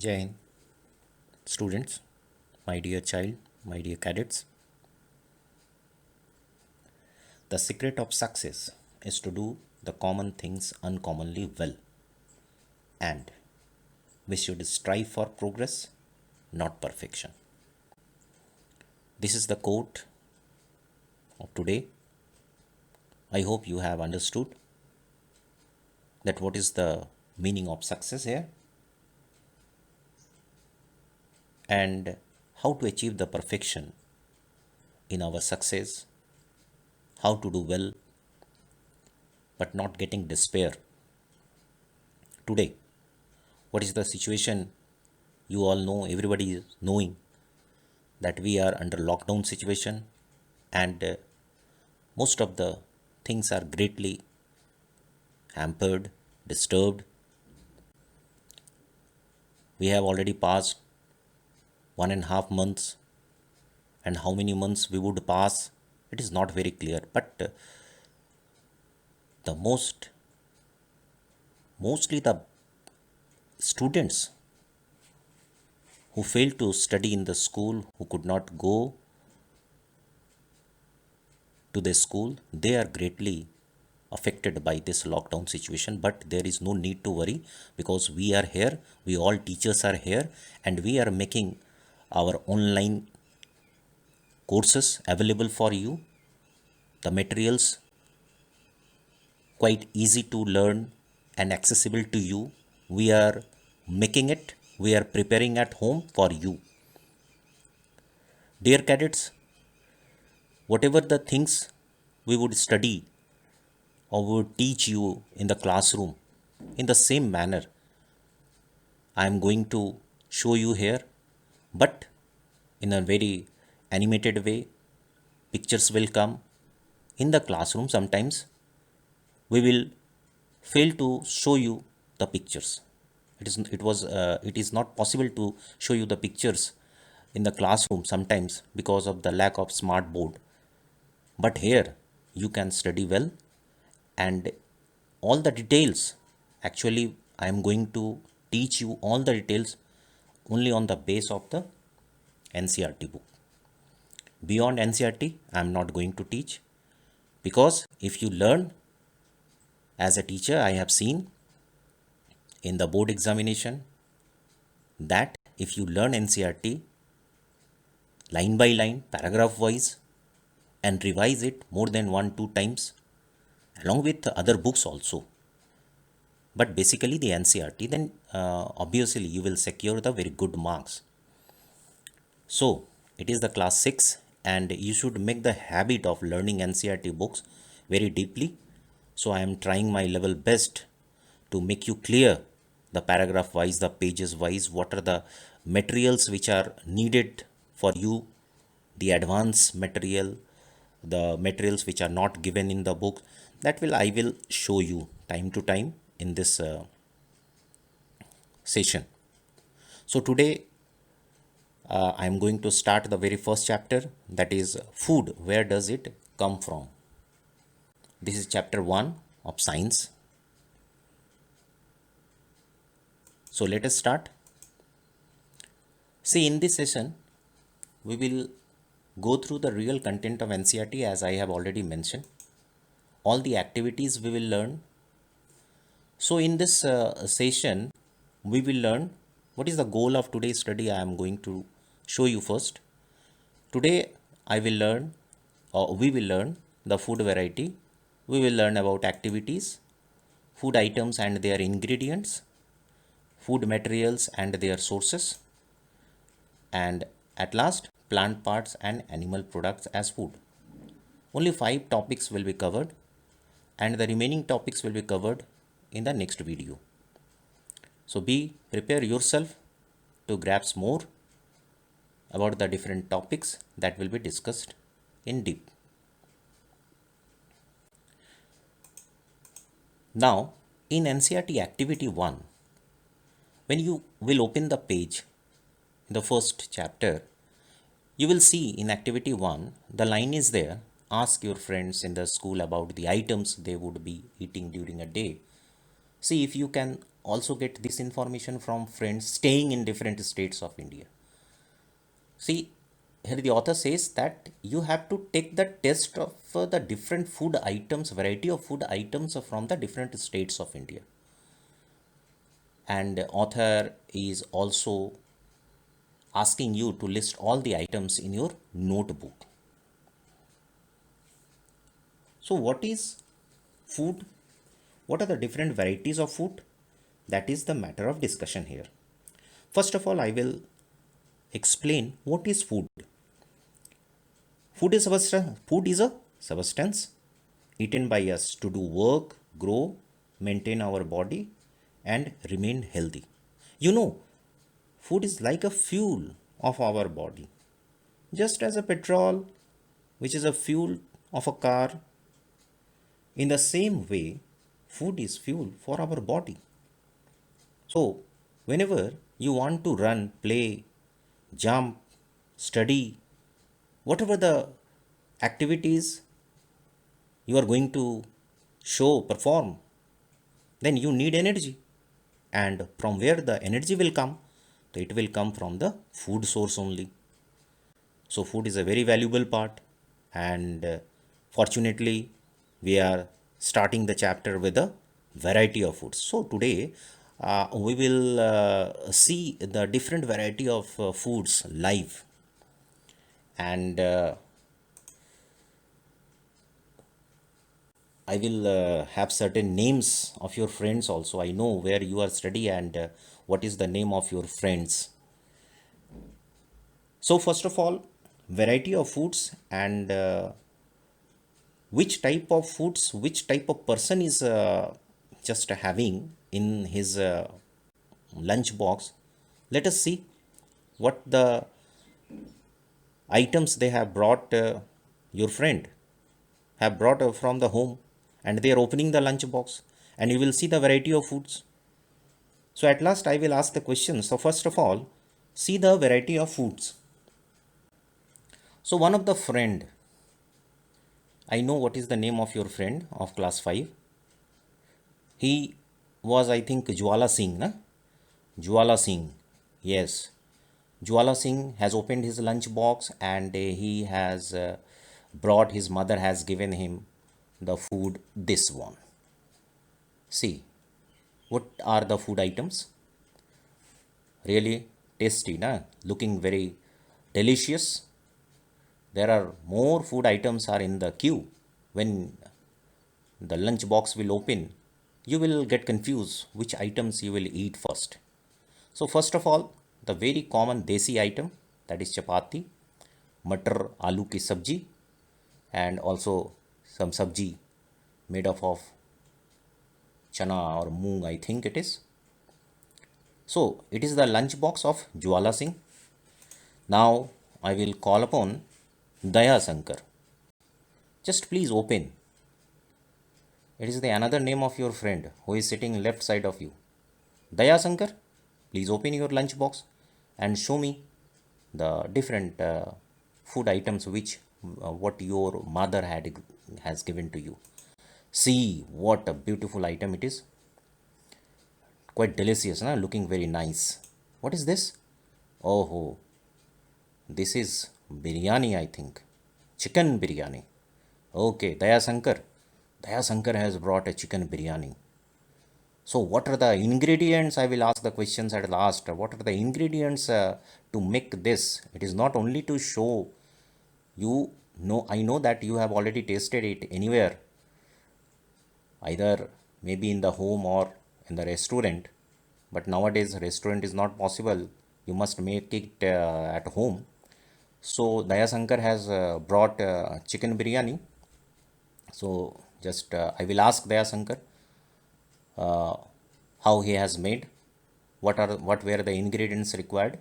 Jai Hind, students, my dear child, my dear cadets. The secret of success is to do the common things uncommonly well, and we should strive for progress, not perfection. This is the quote of today. I hope you have understood that what is the meaning of success here and how to achieve the perfection in our success, how to do well but not getting despair. Today, what is the situation? You all know, everybody is knowing that we are under lockdown situation, and most of the things are greatly hampered, disturbed. We have already passed 1.5 months, and how many months we would pass, it is not very clear. But the mostly the students who failed to study in the school, who could not go to the school, they are greatly affected by this lockdown situation. But there is no need to worry, because we are here, we all teachers are here, and we are making our online courses available for you. The materials quite easy to learn and accessible to you. We are making it, we are preparing at home for you. Dear cadets, whatever the things we would study or would teach you in the classroom, in the same manner I am going to show you here, but in a very animated way. Pictures will come in the classroom. Sometimes we will fail to show you the pictures. It is not possible to show you the pictures in the classroom sometimes because of the lack of smart board. But here you can study well, and all the details, actually I am going to teach you all the details only on the base of the NCERT book. Beyond NCERT I am not going to teach, because if you learn as a teacher, I have seen in the board examination that if you learn NCERT line by line, paragraph wise, and revise it more than 1-2 times along with other books also, but basically the NCERT, then obviously you will secure the very good marks. So it is the class 6, and you should make the habit of learning NCERT books very deeply. So I am trying my level best to make you clear the paragraph wise, the pages wise, what are the materials which are needed for you, the advanced material, the materials which are not given in the book. That will I will show you time to time in this session. So today I am going to start the very first chapter, that is food. Where does it come from? This is chapter 1 of science. So let us start. See, in this session, we will go through the real content of NCERT, as I have already mentioned. All the activities we will learn. So in this session, we will learn what is the goal of today's study. I am going to show you first. Today, I will learn, or we will learn the food variety. We will learn about activities, food items and their ingredients, food materials and their sources, and at last plant parts and animal products as food. Only 5 topics will be covered, and the remaining topics will be covered in the next video. So prepare yourself to grasp more about the different topics that will be discussed in deep. Now, in NCERT Activity 1, when you will open the page in the first chapter, you will see in Activity 1, the line is there, ask your friends in the school about the items they would be eating during a day. See if you can also get this information from friends staying in different states of India. See, here the author says that you have to take the test of the different food items, variety of food items from the different states of India. And the author is also asking you to list all the items in your notebook. So, what is food? What are the different varieties of food? That is the matter of discussion here. First of all, I will explain what is food. Food is a substance eaten by us to do work, grow, maintain our body, and remain healthy. You know, food is like a fuel of our body. Just as a petrol, which is a fuel of a car, in the same way, food is fuel for our body. So, whenever you want to run, play, jump, study, whatever the activities you are going to show, perform, then you need energy. And from where the energy will come? So it will come from the food source only. So, food is a very valuable part, and fortunately, we are starting the chapter with a variety of foods. So, today we will see the different variety of foods live, and I will have certain names of your friends also. I know where you are study and what is the name of your friends. So, first of all, variety of foods and which type of foods, which type of person is just having in his lunch box. Let us see what the items they have brought, your friend have brought from the home, and they are opening the lunch box, and you will see the variety of foods. So at last I will ask the question. So first of all, see the variety of foods. So one of the friend, I know what is the name of your friend of class 5. He was, I think, Jwala Singh, na? Jwala Singh. Yes. Jwala Singh has opened his lunch box, and he has brought, his mother has given him the food, this one. See, what are the food items? Really tasty, na? Looking very delicious. There are more food items are in the queue. When the lunch box will open, you will get confused which items you will eat first. So first of all, the very common desi item, that is chapati, matar aloo ki sabji, and also some sabji made up of chana or moong, I think it is. So it is the lunch box of Jwala Singh. Now I will call upon Daya Sankar. Just please open. It is the another name of your friend who is sitting left side of you. Daya Sankar, please open your lunch box and show me the different food items which what your mother has given to you. See what a beautiful item it is. Quite delicious, na? Looking very nice. What is this? Oh, this is biryani, I think. Chicken biryani. Okay, Daya Sankar. Daya Sankar has brought a chicken biryani. So, what are the ingredients? I will ask the questions at last. What are the ingredients to make this? It is not only to show you know, I know that you have already tasted it anywhere, either maybe in the home or in the restaurant, but nowadays restaurant is not possible. You must make it at home. So Daya Sankar has brought chicken biryani. So just I will ask Daya Sankar how he has made, what were the ingredients required.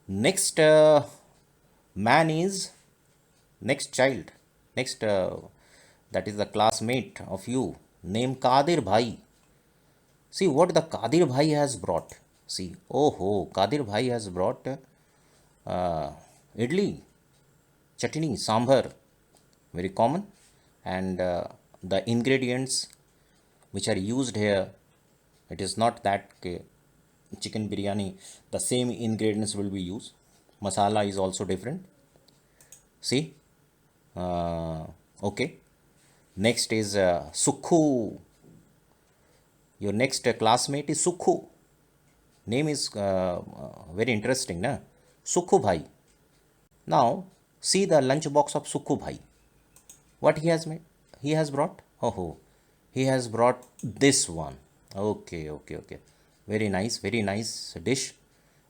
Next man is next child, next that is the classmate of you, named Kadir Bhai. See what the Kadir Bhai has brought. See, oh, Kadir Bhai has brought idli, chutney, sambar, very common, and the ingredients which are used here, It is not that chicken biryani the same ingredients will be used. Masala is also different. See, uh, okay. Next is Sukhu. Your next classmate is Sukhu. Name is very interesting, na? Sukhu Bhai. Now, see the lunch box of Sukhu Bhai. What he has made? He has brought? Oh, he has brought this one. Okay, okay, okay. Very nice dish.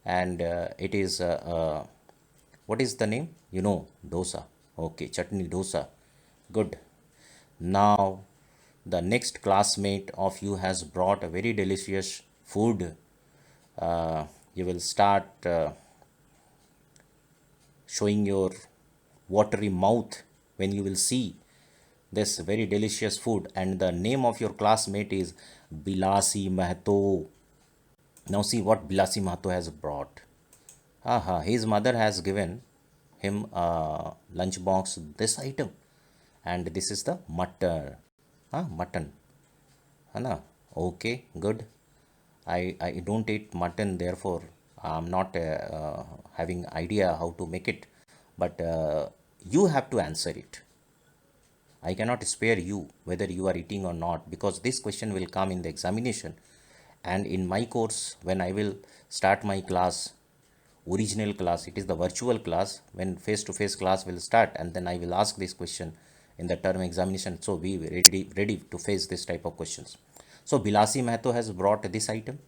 And it is, what is the name? You know, dosa. Okay, chutney dosa. Good. Now, the next classmate of you has brought a very delicious food. You will start showing your watery mouth when you will see this very delicious food, and the name of your classmate is Bilasi Mahto. Now see what Bilasi Mahto has brought. Aha, his mother has given him a lunchbox this item, and this is the mutton. Mutton. Hana? Okay, good. I don't eat mutton, therefore I'm not having idea how to make it. But you have to answer it. I cannot spare you whether you are eating or not, because this question will come in the examination. And in my course, when I will start my class, original class, it is the virtual class, when face to face class will start, and then I will ask this question in the term examination. So be ready to face this type of questions. So Bilasi Mahto has brought this item,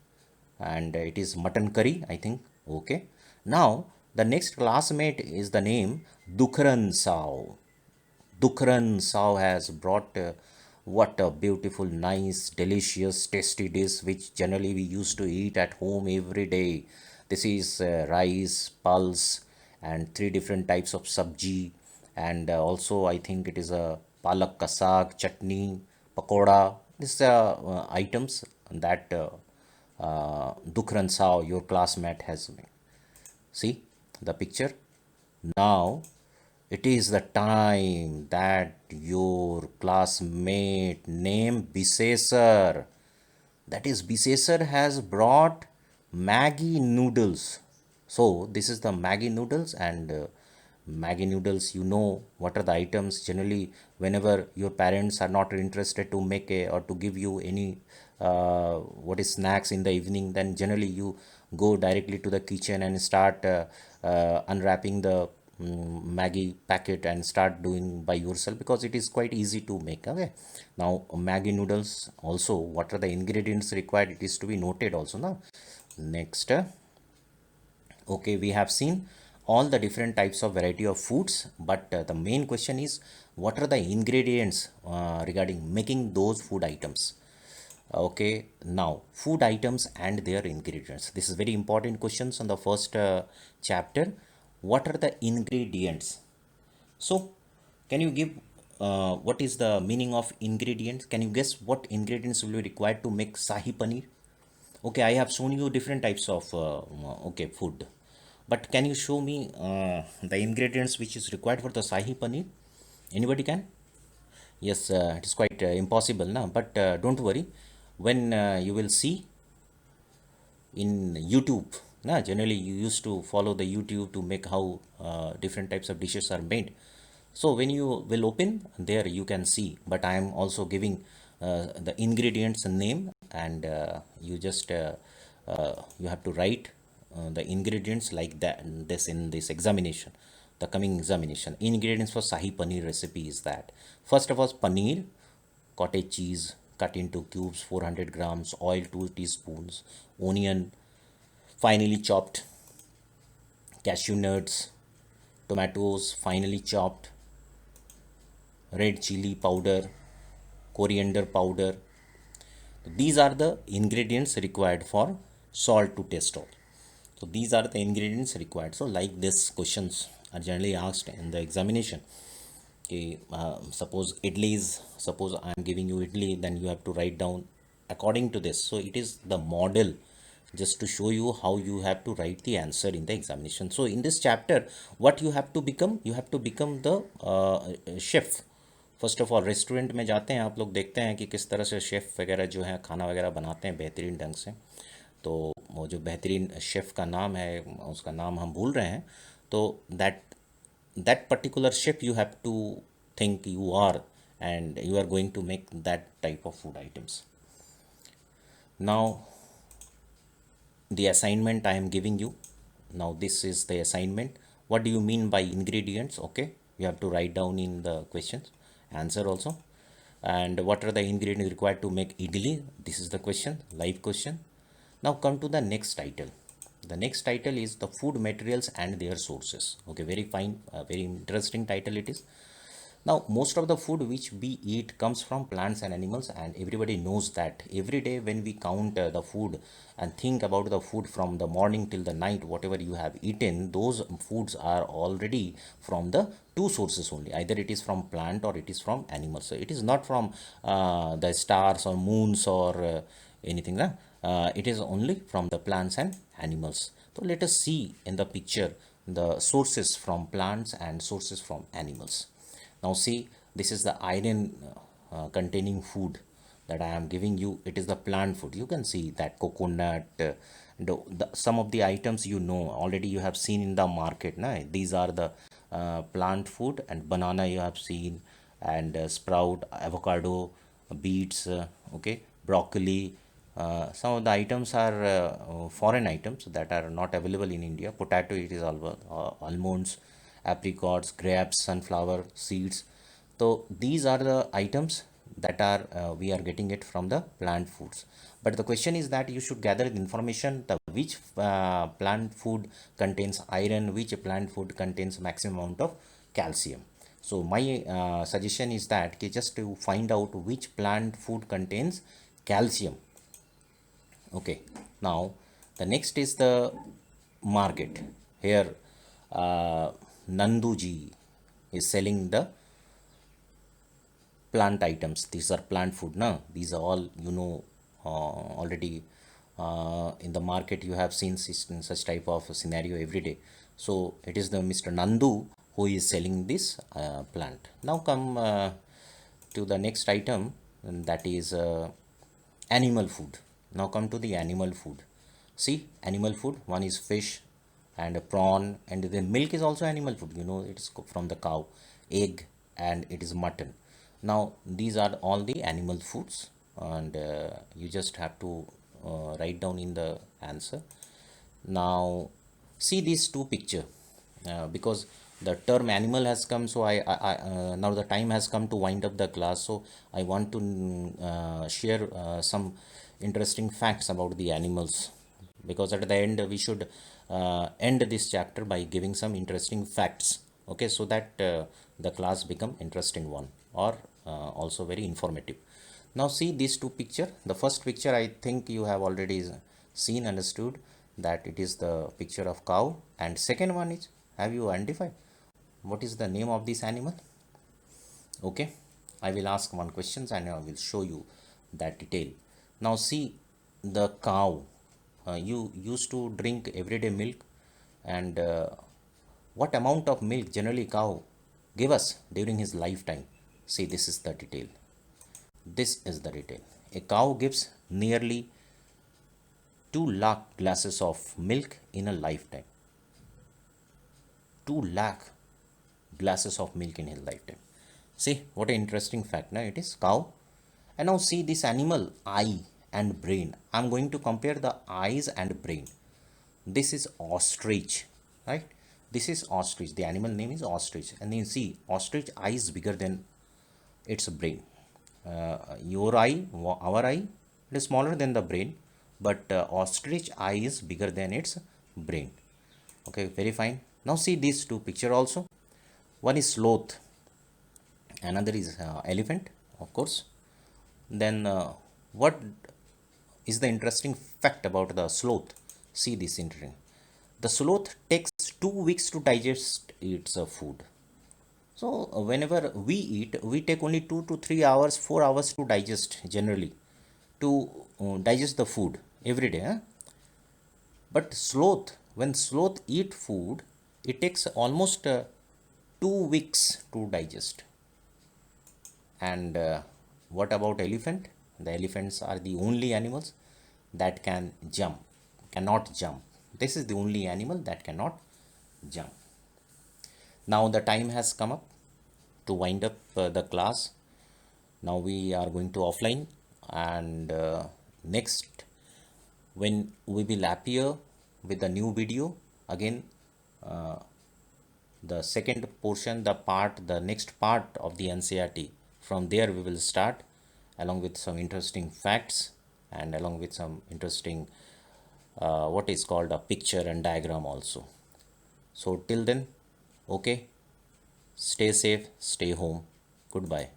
and it is mutton curry, I think. Okay. Now the next classmate is the name Dukhran Sao. Dukran Saw has brought what a beautiful, nice, delicious, tasty dish which generally we used to eat at home every day. This is rice, pulse, and three different types of sabji, and also I think it is a palak kasag, chutney, pakoda. These items that Dukran Saw, your classmate, has made. See the picture. Now it is the time that your classmate named Bisesar, that is Bisesar, has brought Maggie noodles. So this is the Maggie noodles, and Maggie noodles, you know what are the items generally whenever your parents are not interested to make a or to give you any what is snacks in the evening, then generally you go directly to the kitchen and start unwrapping the Maggie packet and start doing by yourself, because it is quite easy to make. Okay, now Maggie noodles also, what are the ingredients required, it is to be noted also now. Next, okay, we have seen all the different types of variety of foods, but the main question is what are the ingredients regarding making those food items. Okay, now food items and their ingredients, this is very important questions on the first chapter. What are the ingredients? So can you give what is the meaning of ingredients? Can you guess what ingredients will be required to make Sahi Paneer? Okay, I have shown you different types of okay food, but can you show me the ingredients which is required for the Sahi Paneer? Anybody can? Yes, it is quite impossible now, but don't worry. When you will see in YouTube, generally you used to follow the YouTube to make how different types of dishes are made. So when you will open there, you can see, but I am also giving the ingredients name, and you just you have to write the ingredients like that, this in this examination, the coming examination. Ingredients for Sahi Paneer recipe is that, first of all, paneer, cottage cheese cut into cubes 400 grams, oil 2 teaspoons, onion finely chopped, cashew nuts, tomatoes finely chopped, red chili powder, coriander powder. These are the ingredients required for salt to taste all. So these are the ingredients required. So like this questions are generally asked in the examination. Okay, suppose idlis, suppose I am giving you idli, then you have to write down according to this. So it is the model just to show you how you have to write the answer in the examination. So in this chapter, what you have to become? You have to become the chef first of all restaurant में जाते हैं आप लोग, देखते हैं कि किस तरह से शेफ़ वगैरह जो है खाना वगैरह बनाते हैं बेहतरीन ढंग से। तो वो जो बेहतरीन शेफ़ का नाम है, उसका नाम हम भूल रहे हैं। तो that that particular chef you have to think you are, and you are going to make that type of food items. Now the assignment I am giving you, now this is the assignment. What do you mean by ingredients? Okay, you have to write down in the questions answer also. And what are the ingredients required to make idli? This is the question, live question. Now come to the next title. The next title is the food materials and their sources. Okay, very fine, very interesting title it is. Now, most of the food which we eat comes from plants and animals, and everybody knows that. Every day, when we count the food and think about the food from the morning till the night, whatever you have eaten, those foods are already from the two sources only. Either it is from plant or it is from animals. So, it is not from the stars or moons or anything. It is only from the plants and animals. So, let us see in the picture the sources from plants and sources from animals. Now see, this is the iron containing food that I am giving you. It is the plant food. You can see that coconut, some of the items you know already, you have seen in the market. Na? These are the plant food, and banana you have seen, and sprout, avocado, beets, okay, broccoli. Some of the items are foreign items that are not available in India. Potato, it is almonds, apricots, grapes, sunflower seeds. So these are the items that are we are getting it from the plant foods. But the question is that you should gather the information the which plant food contains iron, which plant food contains maximum amount of calcium. So my suggestion is that just to find out which plant food contains calcium. Okay, now the next is the market. Here Nanduji is selling the plant items. These are plant food. Na? These are all already in the market. You have seen such type of scenario every day. So it is the Mr. Nandu who is selling this plant. Now come to the next item, and that is animal food. Now come to the animal food. See, animal food, one is fish and a prawn, and then milk is also animal food. It's from the cow, egg, and it is mutton. Now these are all the animal foods, and you just have to write down in the answer. Now see these two picture, because the term animal has come, so now the time has come to wind up the class. So I want to share some interesting facts about the animals, because at the end we should end this chapter by giving some interesting facts. Okay, so that the class become interesting one, or also very informative. Now see these two picture. The first picture I think you have already seen, understood that it is the picture of cow, and second one is, have you identified what is the name of this animal? Okay, I will ask one questions and I will show you that detail. Now see the cow. You used to drink everyday milk, and what amount of milk generally cow give us during his lifetime? See, this is the detail. This is the detail. A cow gives nearly 2 lakh glasses of milk in a lifetime. 2 lakh glasses of milk in his lifetime. See, what an interesting fact. Now it is cow. And now see this animal, eye and brain. I'm going to compare the eyes and brain. This is ostrich, right? This is ostrich. The animal name is ostrich. And then see, ostrich eye is bigger than its brain. Your eye, our eye, it is smaller than the brain, but ostrich eye is bigger than its brain. Okay, very fine. Now see these two picture also. One is sloth, another is elephant, of course. Then what is the interesting fact about the sloth? See this interesting. The sloth takes 2 weeks to digest its food. So whenever we eat, we take only 2 to 3 hours, 4 hours to digest generally, to digest the food every day. But sloth, when sloth eat food, it takes almost 2 weeks to digest. And what about elephant? The elephants are the only animals that cannot jump. This is the only animal that cannot jump. Now the time has come up to wind up the class. Now we are going to offline, and next, when we will appear with a new video again, the second portion, the next part of the NCRT. From there we will start, along with some interesting facts and along with some interesting what is called a picture and diagram also. So till then, okay, stay safe, stay home. Goodbye.